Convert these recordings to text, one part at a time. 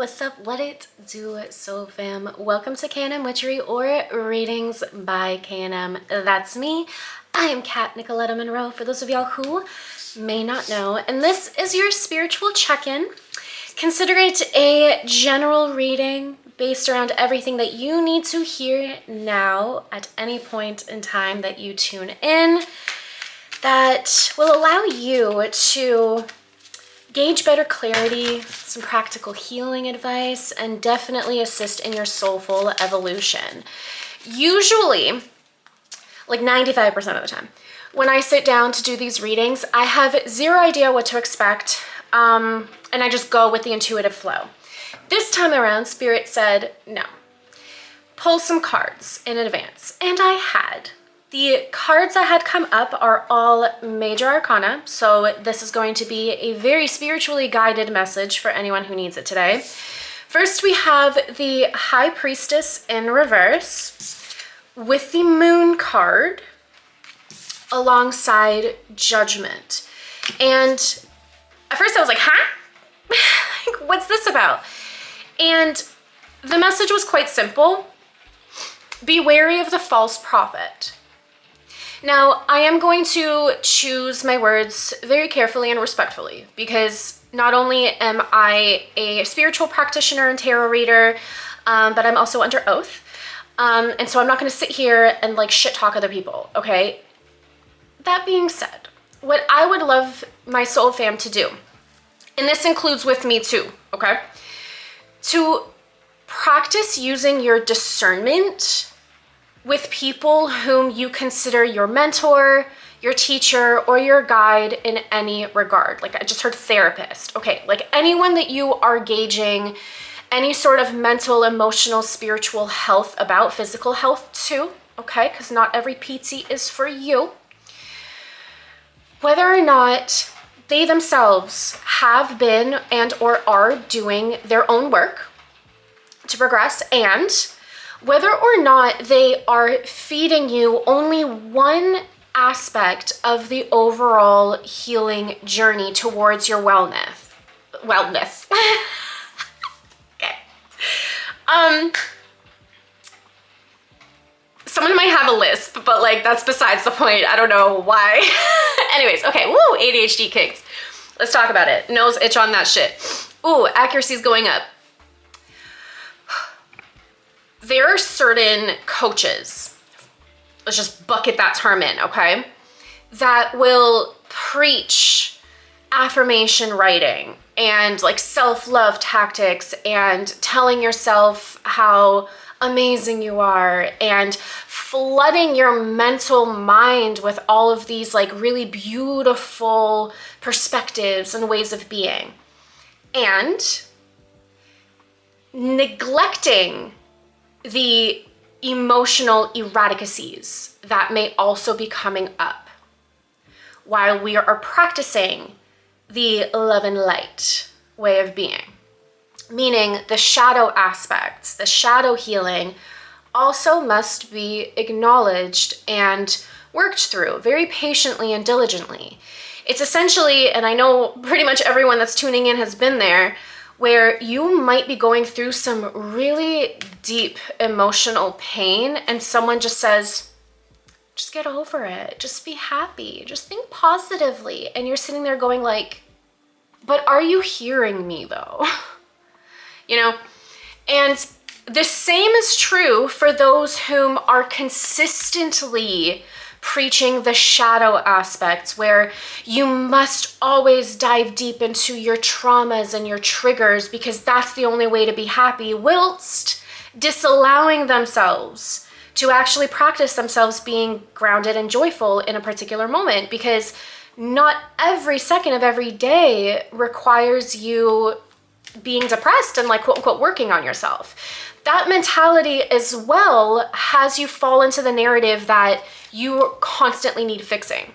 what's up? What it do, soul fam? Welcome to K&M Witchery, or Readings by K&M. That's me. I am Kat Nicoletta Monroe, for those of y'all who may not know, and this is your spiritual check-in. Consider it a general reading based around everything that you need to hear now at any point in time that you tune in, that will allow you to gauge better clarity, some practical healing advice, and definitely assist in your soulful evolution. Usually, like 95% of the time, when I sit down to do these readings, I have zero idea what to expect, and I just go with the intuitive flow. This time around, Spirit said, no, pull some cards in advance, and I had. The cards that had come up are all major arcana, so this is going to be a very spiritually guided message for anyone who needs it today. First, we have the High Priestess in reverse with the Moon card alongside Judgment. And at first I was like, huh? Like, what's this about? And the message was quite simple. Be wary of the false prophet. Now, I am going to choose my words very carefully and respectfully, because not only am I a spiritual practitioner and tarot reader, but I'm also under oath. And so I'm not going to sit here and like shit talk other people, okay? That being said, what I would love my soul fam to do, and this includes with me too, okay? To practice using your discernment with people whom you consider your mentor, your teacher, or your guide in any regard. Like I just heard therapist. Okay, like anyone that you are gauging any sort of mental, emotional, spiritual health about, physical health too, okay? Because not every PT is for you. Whether or not they themselves have been and or are doing their own work to progress, and whether or not they are feeding you only one aspect of the overall healing journey towards your wellness. Okay. Someone might have a lisp, but like that's besides the point. I don't know why. Anyways, okay, woo, ADHD kicked. Let's talk about it. Nose itch on that shit. Ooh, accuracy's going up. There are certain coaches, let's just bucket that term in, okay, that will preach affirmation writing and like self-love tactics and telling yourself how amazing you are and flooding your mental mind with all of these like really beautiful perspectives and ways of being, and neglecting the emotional erraticacies that may also be coming up while we are practicing the love and light way of being. Meaning the shadow aspects, the shadow healing also must be acknowledged and worked through very patiently and diligently. It's essentially, and I know pretty much everyone that's tuning in has been there, where you might be going through some really deep emotional pain and someone just says, just get over it, just be happy, just think positively. And you're sitting there going like, but are you hearing me though? You know, and the same is true for those whom are consistently preaching the shadow aspects, where you must always dive deep into your traumas and your triggers because that's the only way to be happy, whilst disallowing themselves to actually practice themselves being grounded and joyful in a particular moment, because not every second of every day requires you being depressed and like quote unquote working on yourself. That mentality as well has you fall into the narrative that you constantly need fixing.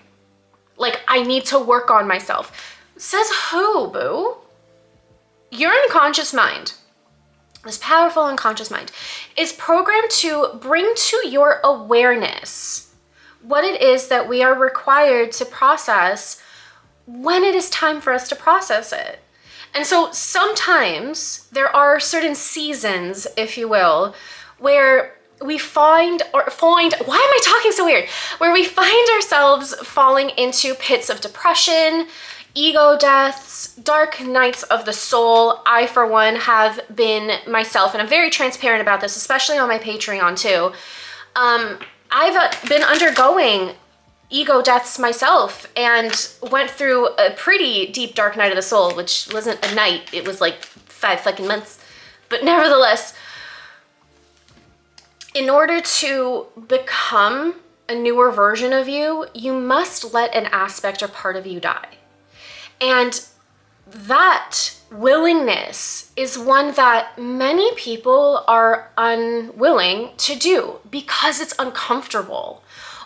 Like, I need to work on myself. Says who, boo? Your unconscious mind, this powerful unconscious mind, is programmed to bring to your awareness what it is that we are required to process when it is time for us to process it. And so sometimes there are certain seasons, if you will, where we why am I talking so weird? Where we find ourselves falling into pits of depression, ego deaths, dark nights of the soul. I, for one, have been myself, and I'm very transparent about this, especially on my Patreon too. I've been undergoing ego deaths myself and went through a pretty deep dark night of the soul, which wasn't a night, it was like 5 fucking months. But nevertheless, in order to become a newer version of you, you must let an aspect or part of you die. And that willingness is one that many people are unwilling to do because it's uncomfortable,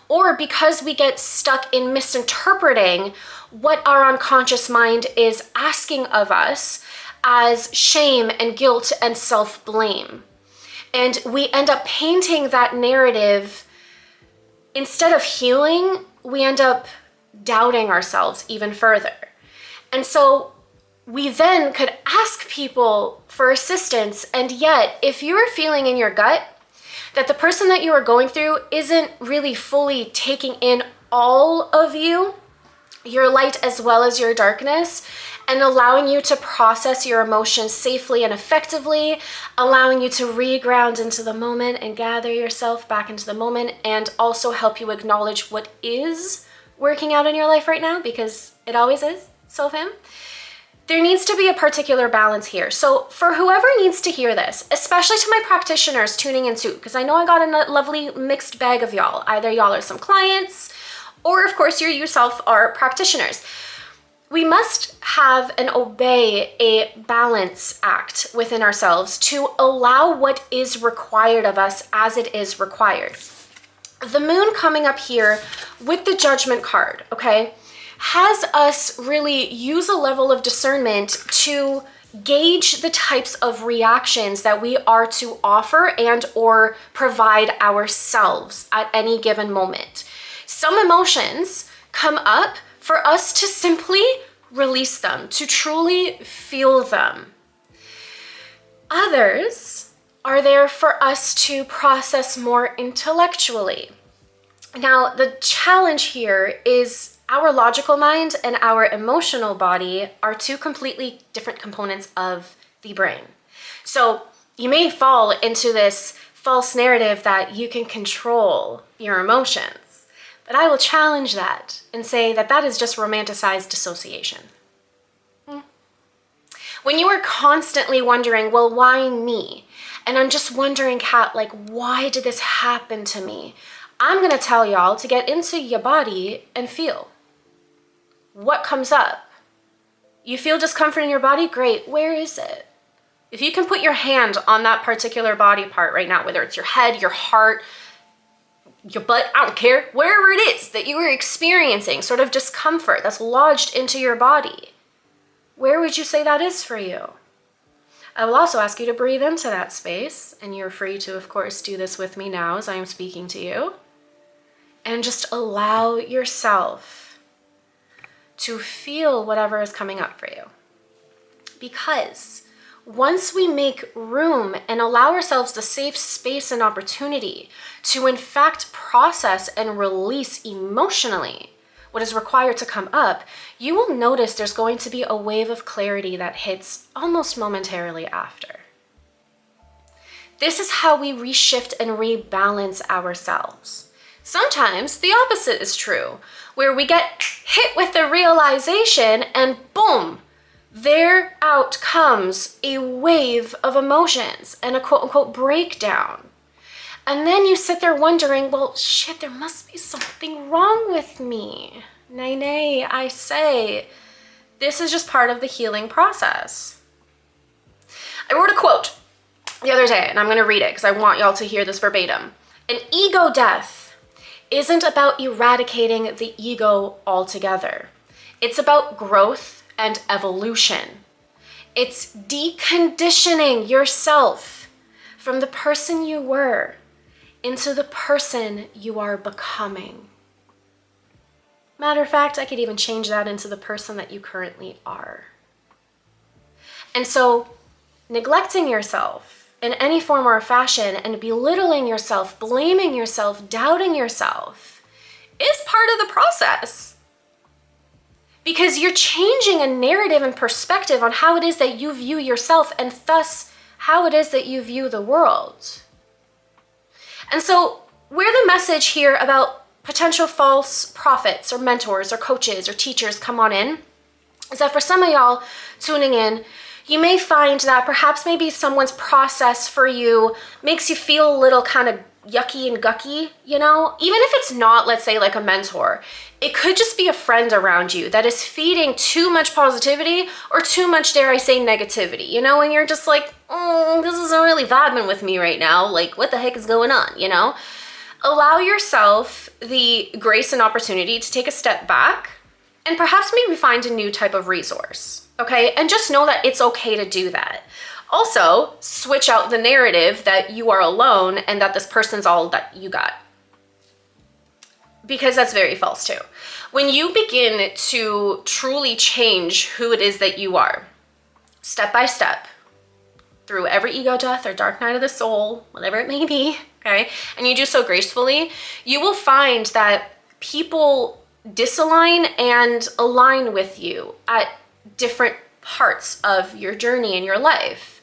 or because we get stuck in misinterpreting what our unconscious mind is asking of us as shame and guilt and self-blame. And we end up painting that narrative. Instead of healing, we end up doubting ourselves even further. And so we then could ask people for assistance, and yet if you're feeling in your gut that the person that you are going through isn't really fully taking in all of you, your light as well as your darkness, and allowing you to process your emotions safely and effectively, allowing you to reground into the moment and gather yourself back into the moment, and also help you acknowledge what is working out in your life right now, because it always is, so fam. There needs to be a particular balance here. So for whoever needs to hear this, especially to my practitioners tuning in too, because I know I got a lovely mixed bag of y'all. Either y'all are some clients, or of course you yourself are practitioners. We must have and obey a balance act within ourselves to allow what is required of us as it is required. The moon coming up here with the Judgment card, okay, has us really use a level of discernment to gauge the types of reactions that we are to offer and or provide ourselves at any given moment. Some emotions come up for us to simply release them, to truly feel them. Others are there for us to process more intellectually. Now, the challenge here is our logical mind and our emotional body are two completely different components of the brain. So you may fall into this false narrative that you can control your emotions, but I will challenge that and say that that is just romanticized dissociation. When you are constantly wondering, well, why me? And I'm just wondering, Kat, like, why did this happen to me? I'm gonna tell y'all to get into your body and feel. What comes up? You feel discomfort in your body? Great, where is it? If you can put your hand on that particular body part right now, whether it's your head, your heart, your butt, I don't care, wherever it is that you are experiencing sort of discomfort that's lodged into your body, where would you say that is for you? I will also ask you to breathe into that space, and you're free to, of course, do this with me now as I am speaking to you, and just allow yourself to feel whatever is coming up for you. Because once we make room and allow ourselves the safe space and opportunity to in fact process and release emotionally what is required to come up, you will notice there's going to be a wave of clarity that hits almost momentarily after. This is how we reshift and rebalance ourselves. Sometimes the opposite is true, where we get hit with the realization and boom, there out comes a wave of emotions and a quote unquote breakdown. And then you sit there wondering, well, shit, there must be something wrong with me. Nay, nay, I say, this is just part of the healing process. I wrote a quote the other day, and I'm gonna read it because I want y'all to hear this verbatim. An ego death isn't about eradicating the ego altogether. It's about growth and evolution. It's deconditioning yourself from the person you were into the person you are becoming. Matter of fact, I could even change that into the person that you currently are. And so neglecting yourself in any form or fashion and belittling yourself, blaming yourself, doubting yourself is part of the process. Because you're changing a narrative and perspective on how it is that you view yourself and thus how it is that you view the world. And so where the message here about potential false prophets or mentors or coaches or teachers come on in is that for some of y'all tuning in, you may find that perhaps maybe someone's process for you makes you feel a little kind of yucky and gucky, you know? Even if it's not, let's say, like a mentor, it could just be a friend around you that is feeding too much positivity or too much, dare I say, negativity, you know? And you're just like, this isn't really vibing with me right now. Like, what the heck is going on, you know? Allow yourself the grace and opportunity to take a step back and perhaps maybe find a new type of resource, okay? And just know that it's okay to do that. Also, switch out the narrative that you are alone and that this person's all that you got. Because that's very false too. When you begin to truly change who it is that you are, step by step, through every ego death or dark night of the soul, whatever it may be, okay? And you do so gracefully, you will find that people disalign and align with you at different parts of your journey in your life.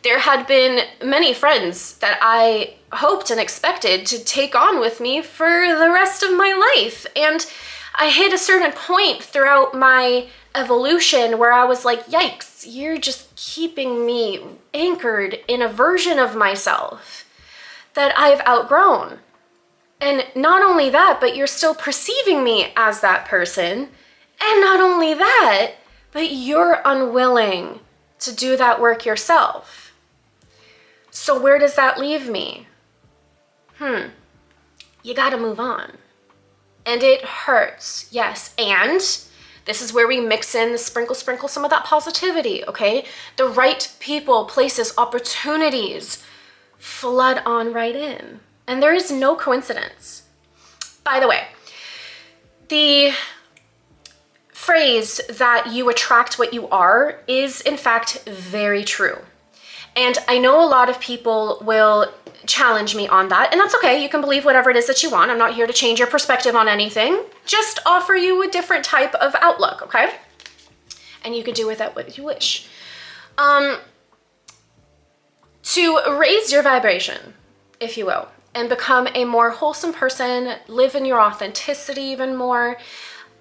There had been many friends that I hoped and expected to take on with me for the rest of my life. And I hit a certain point throughout my evolution where I was like, yikes, you're just keeping me anchored in a version of myself that I've outgrown. And not only that, but you're still perceiving me as that person. And not only that, but you're unwilling to do that work yourself. So where does that leave me? You gotta move on. And it hurts, yes. And this is where we mix in the sprinkle some of that positivity, okay? The right people, places, opportunities flood on right in. And there is no coincidence. By the way, the phrase that you attract what you are is in fact very true. And I know a lot of people will challenge me on that, and that's okay. You can believe whatever it is that you want. I'm not here to change your perspective on anything. Just offer you a different type of outlook, okay? And you can do with that what you wish. To raise your vibration, if you will, and become a more wholesome person, live in your authenticity even more,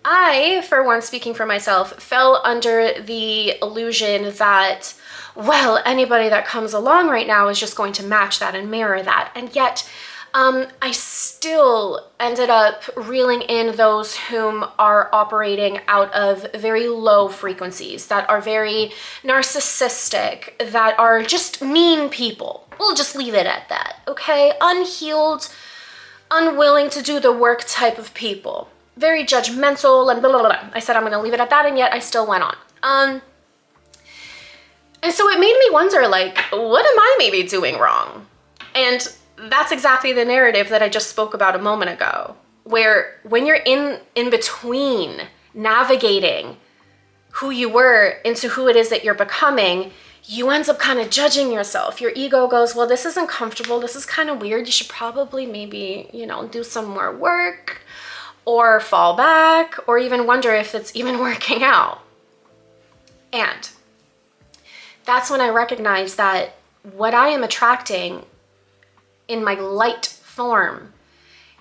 I, for one, speaking for myself, fell under the illusion that, well, anybody that comes along right now is just going to match that and mirror that. And yet, I still ended up reeling in those whom are operating out of very low frequencies, that are very narcissistic, that are just mean people. We'll just leave it at that, okay? Unhealed, unwilling to do the work type of people. Very judgmental and blah, blah, blah. I said I'm gonna leave it at that, and yet I still went on. And so it made me wonder, like, what am I maybe doing wrong? And that's exactly the narrative that I just spoke about a moment ago, where when you're in between navigating who you were into who it is that you're becoming, you end up kind of judging yourself. Your ego goes, well, this isn't comfortable. This is kind of weird. You should probably maybe, do some more work or fall back or even wonder if it's even working out. And that's when I recognize that what I am attracting in my light form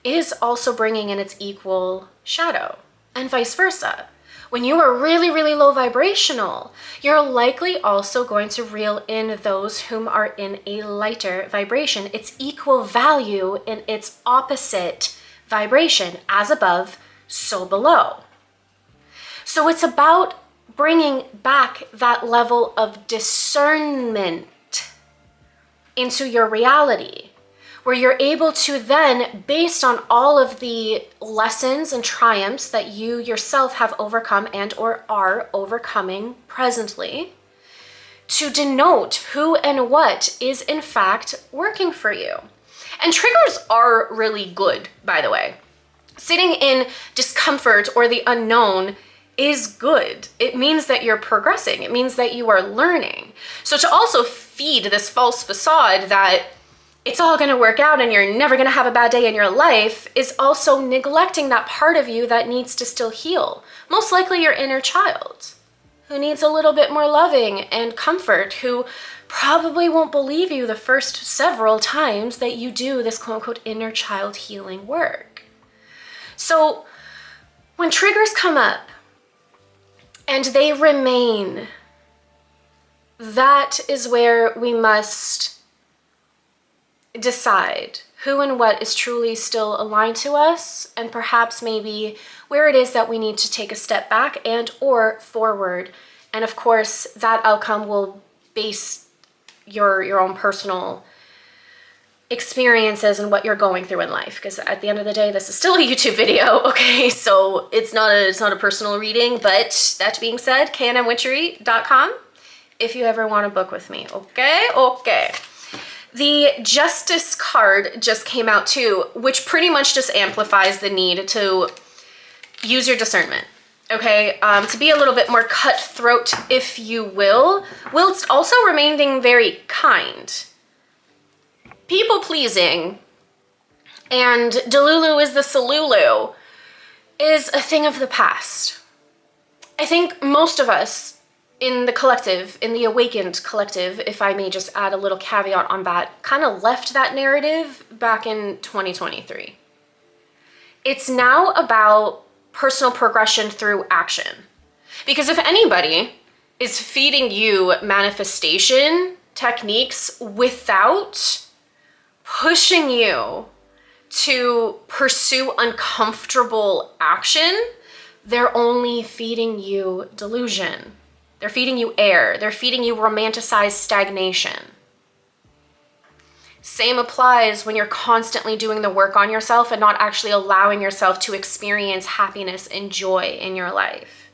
is also bringing in its equal shadow, and vice versa. When you are really, really low vibrational, you're likely also going to reel in those whom are in a lighter vibration. It's equal value in its opposite vibration, as above, so below. So it's about bringing back that level of discernment into your reality, where you're able to then, based on all of the lessons and triumphs that you yourself have overcome and or are overcoming presently, to denote who and what is in fact working for you. And triggers are really good, by the way. Sitting in discomfort or the unknown is good. It means that you're progressing. It means that you are learning. So to also feed this false facade that it's all going to work out and you're never going to have a bad day in your life is also neglecting that part of you that needs to still heal. Most likely your inner child, who needs a little bit more loving and comfort, who probably won't believe you the first several times that you do this quote unquote inner child healing work. So when triggers come up and they remain, that is where we must decide who and what is truly still aligned to us, and perhaps maybe where it is that we need to take a step back and or forward. And of course, that outcome will base your own personal experiences and what you're going through in life, because at the end of the day, this is still a YouTube video, okay? So it's not a personal reading. But that being said, knmwitchery.com if you ever want to book with me, okay? The Justice card just came out too, which pretty much just amplifies the need to use your discernment, okay? To be a little bit more cutthroat, if you will, whilst also remaining very kind. People pleasing and Delulu is the Salulu is a thing of the past. I think most of us in the collective, in the awakened collective, if I may just add a little caveat on that, kind of left that narrative back in 2023. It's now about personal progression through action. Because if anybody is feeding you manifestation techniques without pushing you to pursue uncomfortable action, they're only feeding you delusion. They're feeding you air. They're feeding you romanticized stagnation. Same applies when you're constantly doing the work on yourself and not actually allowing yourself to experience happiness and joy in your life.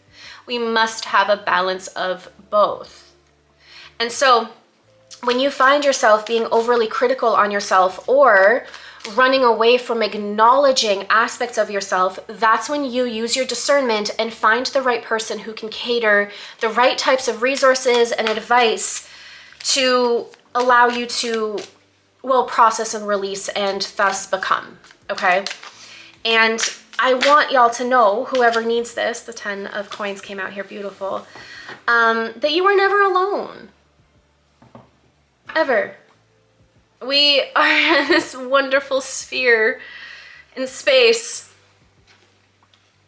We must have a balance of both. And so when you find yourself being overly critical on yourself or running away from acknowledging aspects of yourself, that's when you use your discernment and find the right person who can cater the right types of resources and advice to allow you to, well, process and release and thus become, okay? And I want y'all to know, whoever needs this, the 10 of coins came out here, beautiful, that you are never alone, ever. We are in this wonderful sphere in space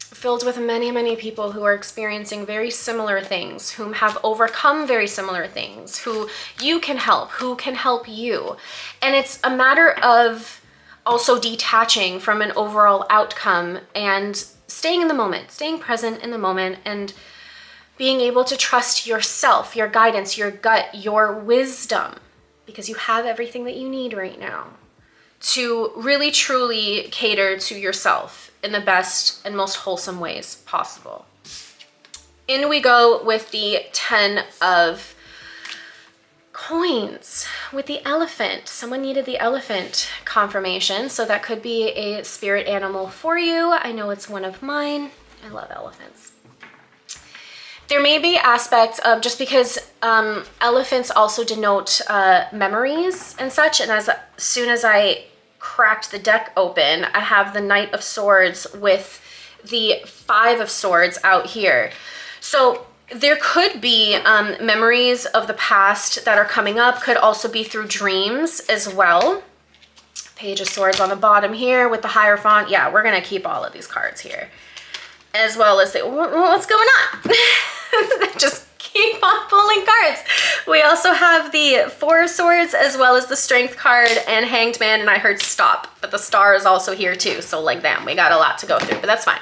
filled with many, many people who are experiencing very similar things, whom have overcome very similar things, who you can help, who can help you. And it's a matter of also detaching from an overall outcome and staying in the moment, staying present in the moment, and being able to trust yourself, your guidance, your gut, your wisdom, because you have everything that you need right now to really truly cater to yourself in the best and most wholesome ways possible. In we go with the 10 of coins with the elephant. Someone needed the elephant confirmation, so that could be a spirit animal for you. I know it's one of mine. I love elephants. There may be aspects of, just because elephants also denote memories and such, and as soon as I cracked the deck open, I have the Knight of Swords with the 5 of Swords out here. So there could be memories of the past that are coming up, could also be through dreams as well. Page of Swords on the bottom here with the Hierophant. Yeah, we're gonna keep all of these cards here. As well as what's going on? Just keep on pulling cards. We also have the 4 of Swords as well as the Strength card and Hanged Man, and I heard stop, but the Star is also here too. So like that, we got a lot to go through, but that's fine.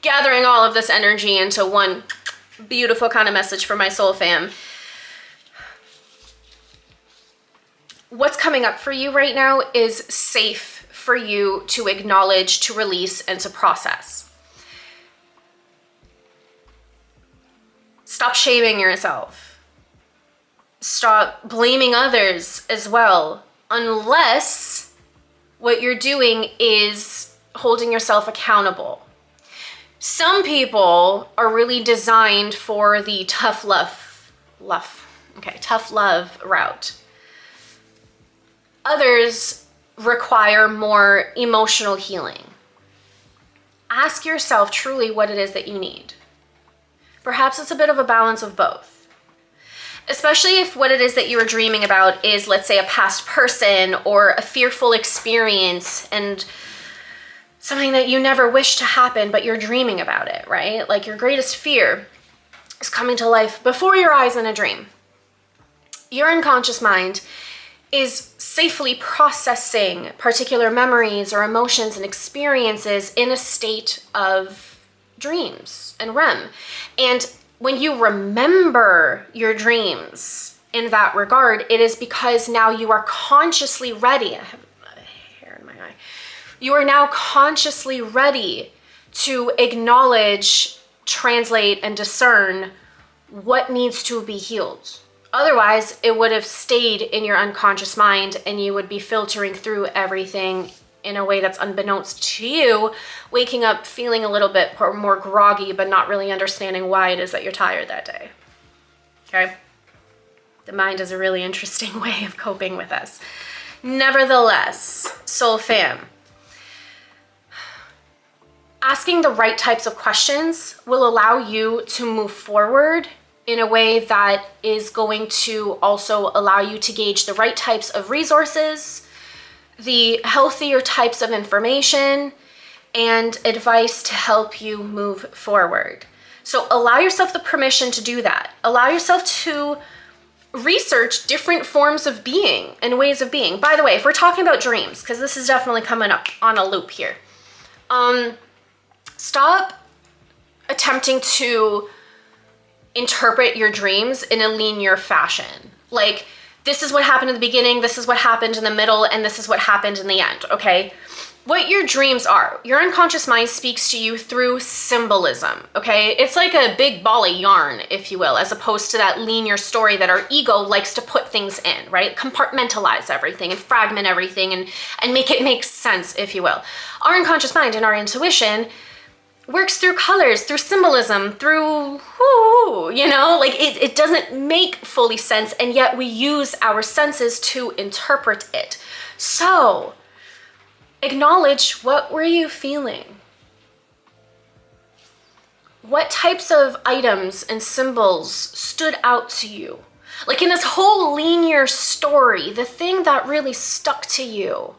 Gathering all of this energy into one beautiful kind of message for my soul fam. What's coming up for you right now is safe for you to acknowledge, to release, and to process. Stop shaming yourself. Stop blaming others as well, unless what you're doing is holding yourself accountable. Some people are really designed for the tough love route. Others require more emotional healing. Ask yourself truly what it is that you need. Perhaps it's a bit of a balance of both. Especially if what it is that you are dreaming about is, let's say, a past person or a fearful experience and something that you never wished to happen, but you're dreaming about it, right? Like your greatest fear is coming to life before your eyes in a dream. Your unconscious mind is safely processing particular memories or emotions and experiences in a state of dreams and REM. And when you remember your dreams in that regard, it is because now you are consciously ready. I have a hair in my eye. You are now consciously ready to acknowledge, translate, and discern what needs to be healed. Otherwise, it would have stayed in your unconscious mind and you would be filtering through everything in a way that's unbeknownst to you, waking up feeling a little bit more groggy, but not really understanding why it is that you're tired that day. Okay? The mind is a really interesting way of coping with us. Nevertheless, soul fam, asking the right types of questions will allow you to move forward in a way that is going to also allow you to gauge the right types of resources, the healthier types of information, and advice to help you move forward. So allow yourself the permission to do that. Allow yourself to research different forms of being and ways of being. By the way, if we're talking about dreams, because this is definitely coming up on a loop here, stop attempting to interpret your dreams in a linear fashion. Like, this is what happened in the beginning, this is what happened in the middle, and this is what happened in the end, okay? What your dreams are, your unconscious mind speaks to you through symbolism, okay? It's like a big ball of yarn, if you will, as opposed to that linear story that our ego likes to put things in, right? Compartmentalize everything and fragment everything and make it make sense, if you will. Our unconscious mind and our intuition works through colors, through symbolism, through, you know, like it doesn't make fully sense, and yet we use our senses to interpret it. So, acknowledge, what were you feeling? What types of items and symbols stood out to you? Like in this whole linear story, the thing that really stuck to you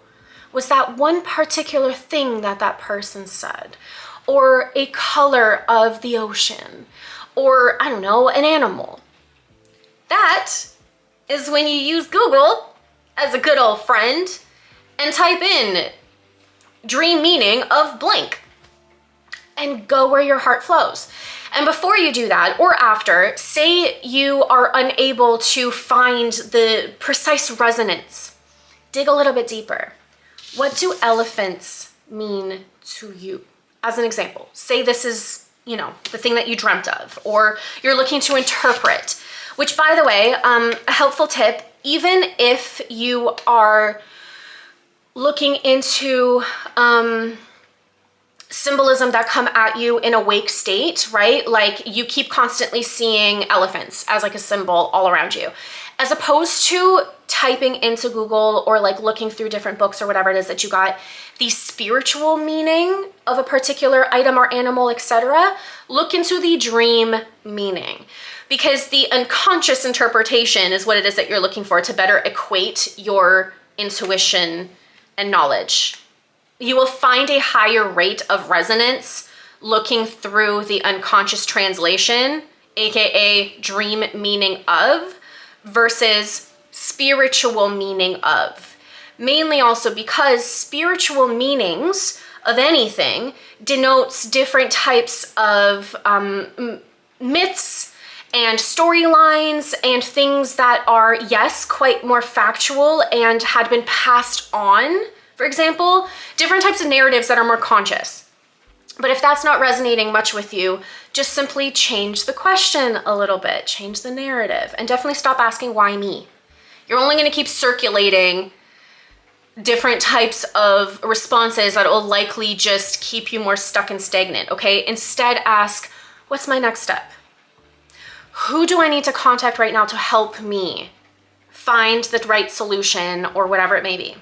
was that one particular thing that that person said, or a color of the ocean, or I don't know, an animal. That is when you use Google as a good old friend and type in dream meaning of blank and go where your heart flows. And before you do that, or after, say you are unable to find the precise resonance, dig a little bit deeper. What do elephants mean to you? As an example, say this is, you know, the thing that you dreamt of, or you're looking to interpret, which, by the way, a helpful tip, even if you are looking into symbolism that come at you in a wake state, right? Like you keep constantly seeing elephants as like a symbol all around you, as opposed to typing into Google or like looking through different books or whatever it is that you got the spiritual meaning of a particular item or animal, etc. Look into the dream meaning, because the unconscious interpretation is what it is that you're looking for to better equate your intuition and knowledge. You will find a higher rate of resonance looking through the unconscious translation, aka dream meaning of, versus spiritual meaning of. Mainly also because spiritual meanings of anything denotes different types of myths and storylines and things that are, yes, quite more factual and had been passed on. For example, different types of narratives that are more conscious. But if that's not resonating much with you, just simply change the question a little bit, change the narrative, and definitely stop asking, why me? You're only going to keep circulating different types of responses that will likely just keep you more stuck and stagnant, okay? Instead, ask, what's my next step? Who do I need to contact right now to help me find the right solution or whatever it may be?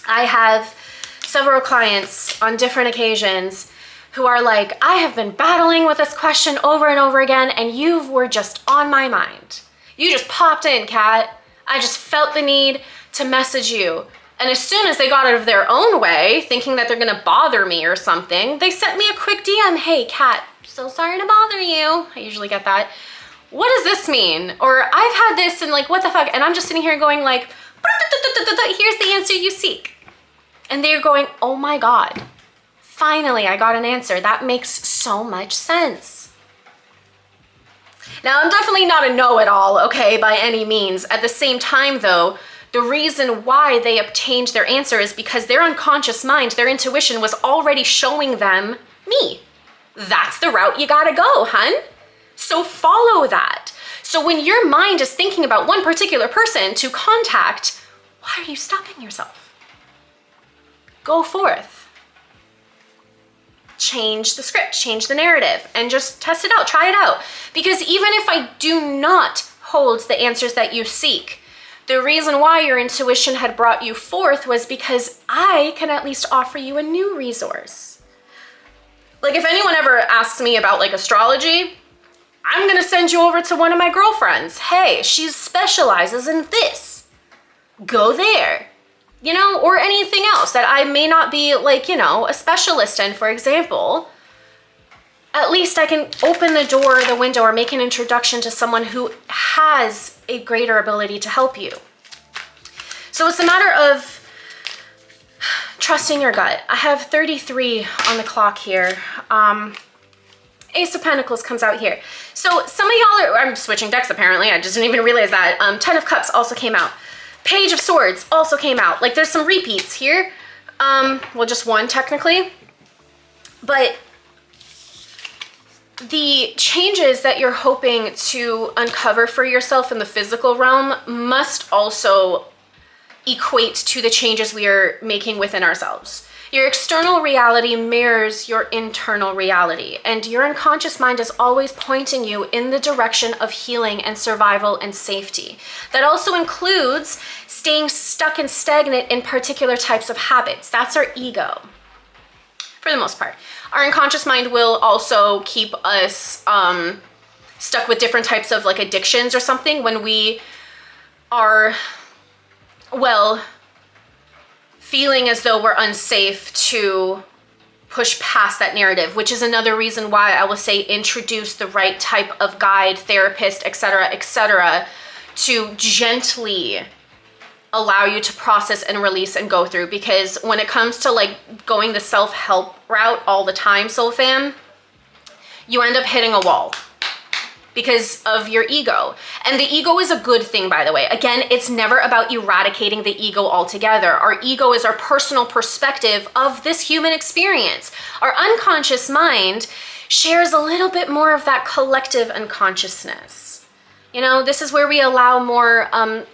I have several clients on different occasions who are like, I have been battling with this question over and over again, and you were just on my mind. You just popped in, Kat. I just felt the need to message you. And as soon as they got out of their own way, thinking that they're gonna bother me or something, they sent me a quick DM. Hey, Kat, so sorry to bother you. I usually get that. What does this mean? Or I've had this and like, what the fuck? And I'm just sitting here going like, here's the answer you seek. And they're going, oh my God, finally I got an answer. That makes so much sense. Now, I'm definitely not a know-it-all, okay, by any means. At the same time though, the reason why they obtained their answer is because their unconscious mind, their intuition was already showing them me. That's the route you gotta go, hun. So follow that. So when your mind is thinking about one particular person to contact, why are you stopping yourself? Go forth. Change the script, change the narrative, and just test it out, try it out. Because even if I do not hold the answers that you seek, the reason why your intuition had brought you forth was because I can at least offer you a new resource. Like if anyone ever asks me about like astrology, I'm gonna send you over to one of my girlfriends. Hey, she specializes in this. Go there. You know, or anything else that I may not be like, you know, a specialist in, for example. At least I can open the door, the window, or make an introduction to someone who has a greater ability to help you. So it's a matter of trusting your gut. I have 33 on the clock here. Ace of Pentacles comes out here. So some of y'all are, I'm switching decks apparently, I just didn't even realize that. 10 of Cups also came out. Page of Swords also came out. Like there's some repeats here. Well, just one technically. But the changes that you're hoping to uncover for yourself in the physical realm must also equate to the changes we are making within ourselves. Your external reality mirrors your internal reality, and your unconscious mind is always pointing you in the direction of healing and survival and safety. That also includes staying stuck and stagnant in particular types of habits. That's our ego, for the most part. Our unconscious mind will also keep us stuck with different types of like addictions or something when we are, well, feeling as though we're unsafe to push past that narrative, which is another reason why I will say introduce the right type of guide, therapist, etc., to gently allow you to process and release and go through. Because when it comes to like going the self-help route all the time, soul fam, you end up hitting a wall because of your ego. And the ego is a good thing, by the way. Again, it's never about eradicating the ego altogether. Our ego is our personal perspective of this human experience. Our unconscious mind shares a little bit more of that collective unconsciousness. You know, this is where we allow more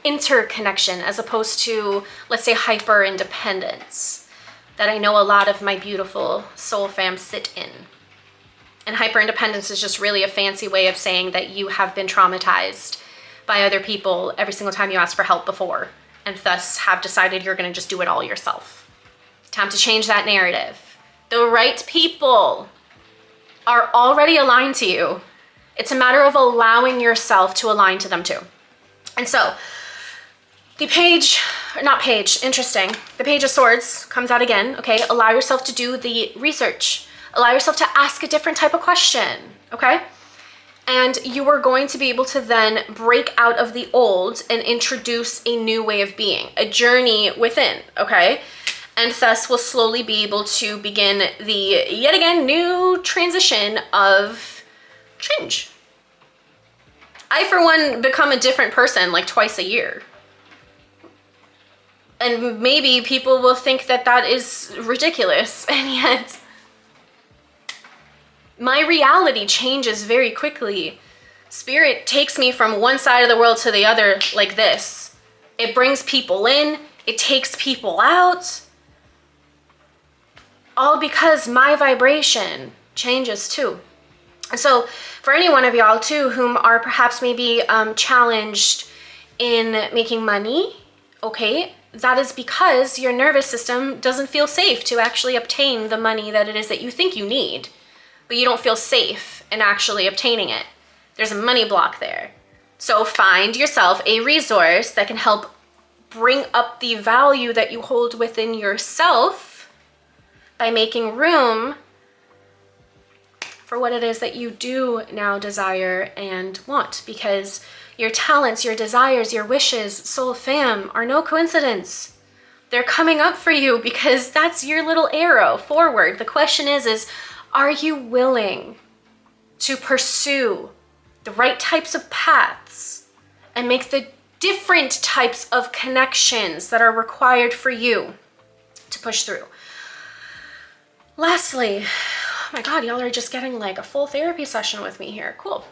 interconnection as opposed to, let's say, hyper independence that I know a lot of my beautiful soul fam sit in. And hyper independence is just really a fancy way of saying that you have been traumatized by other people every single time you ask for help before, and thus have decided you're gonna just do it all yourself. Time to change that narrative. The right people are already aligned to you. It's a matter of allowing yourself to align to them too. And so the page, not page, interesting. The Page of Swords comes out again, okay? Allow yourself to do the research. Allow yourself to ask a different type of question, okay? And you are going to be able to then break out of the old and introduce a new way of being, a journey within, okay? And thus will slowly be able to begin the, yet again, new transition of change. I, for one, become a different person like twice a year. And maybe people will think that that is ridiculous, and yet my reality changes very quickly. Spirit takes me from one side of the world to the other like this. It brings people in, It takes people out. All because my vibration changes too. And so for any one of y'all too, whom are perhaps maybe challenged in making money, okay, that is because your nervous system doesn't feel safe to actually obtain the money that it is that you think you need, but you don't feel safe in actually obtaining it. There's a money block there. So find yourself a resource that can help bring up the value that you hold within yourself by making room for what it is that you do now desire and want, because your talents, your desires, your wishes, soul fam, are no coincidence. They're coming up for you because that's your little arrow forward. The question is are you willing to pursue the right types of paths and make the different types of connections that are required for you to push through? Lastly, oh my God, y'all are just getting like a full therapy session with me here. Cool.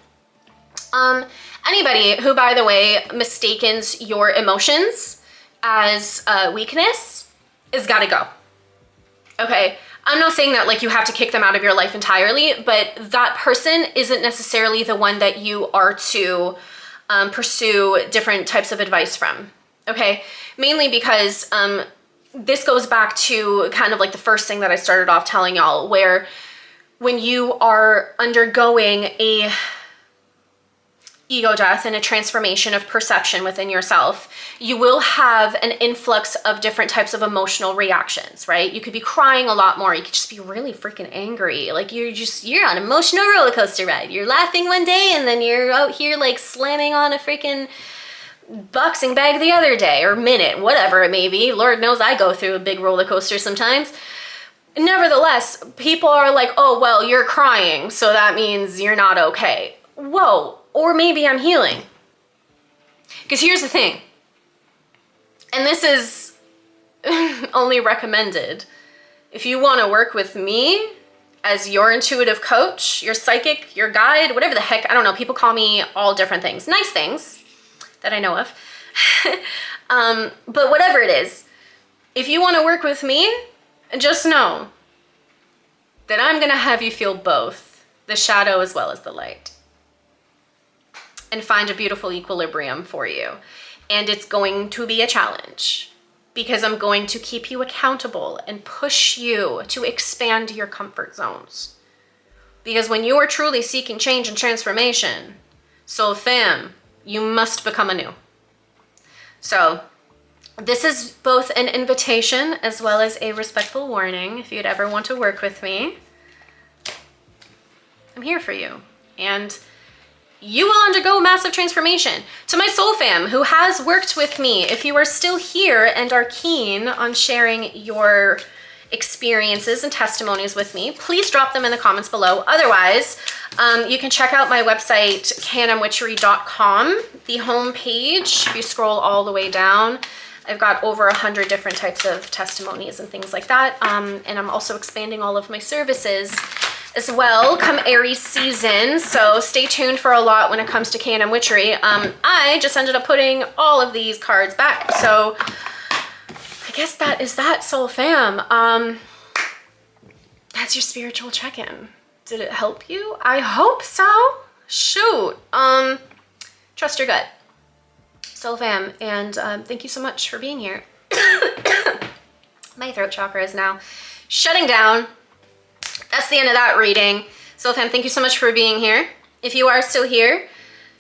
Anybody who, by the way, mistakens your emotions as weakness is gotta go. Okay, I'm not saying that like you have to kick them out of your life entirely, but that person isn't necessarily the one that you are to pursue different types of advice from. Okay, mainly because this goes back to kind of like the first thing that I started off telling y'all, where when you are undergoing a ego death and a transformation of perception within yourself, you will have an influx of different types of emotional reactions, right? You could be crying a lot more. You could just be really freaking angry. Like you're on an emotional roller coaster ride. You're laughing one day and then you're out here like slamming on a freaking boxing bag the other day or minute, whatever it may be. Lord knows I go through a big roller coaster sometimes. Nevertheless, people are like, oh, well, you're crying, so that means you're not okay. Whoa. Or maybe I'm healing. Because here's the thing, and this is only recommended if you want to work with me as your intuitive coach, your psychic, your guide, whatever the heck, I don't know, people call me all different things, nice things that I know of. But whatever it is, if you want to work with me, just know that I'm going to have you feel both the shadow as well as the light, and find a beautiful equilibrium for you. And it's going to be a challenge because I'm going to keep you accountable and push you to expand your comfort zones. Because when you are truly seeking change and transformation, soul fam, you must become anew. So this is both an invitation as well as a respectful warning. If you'd ever want to work with me, I'm here for you. And you will undergo massive transformation. To my soul fam who has worked with me, if you are still here and are keen on sharing your experiences and testimonies with me, please drop them in the comments below. Otherwise, you can check out my website, canamwitchery.com. The homepage, if you scroll all the way down, I've got over 100 different types of testimonies and things like that. And I'm also expanding all of my services as well come Aries season, so stay tuned for a lot when it comes to Canam Witchery. I just ended up putting all of these cards back, so I guess that is that, soul fam. That's your spiritual check-in. Did it help you? I hope so. Shoot. Trust your gut, soul fam, and thank you so much for being here. My throat chakra is now shutting down. That's the end of that reading. Soul fam, thank you so much for being here. If you are still here,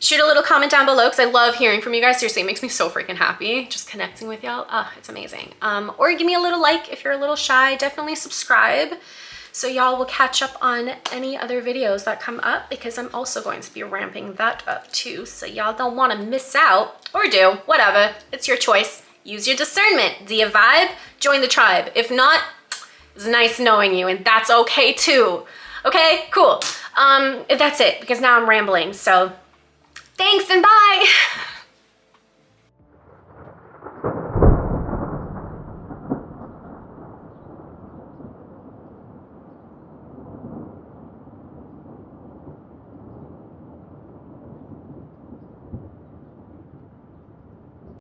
shoot a little comment down below because I love hearing from you guys. Seriously, it makes me so freaking happy just connecting with y'all. Oh, it's amazing. Or give me a little like if you're a little shy. Definitely subscribe so y'all will catch up on any other videos that come up, because I'm also going to be ramping that up too, so y'all don't want to miss out, or do, whatever. It's your choice. Use your discernment. Do you vibe? Join the tribe. If not, it's nice knowing you, and that's okay too. Okay, cool. That's it, because now I'm rambling. So thanks and bye.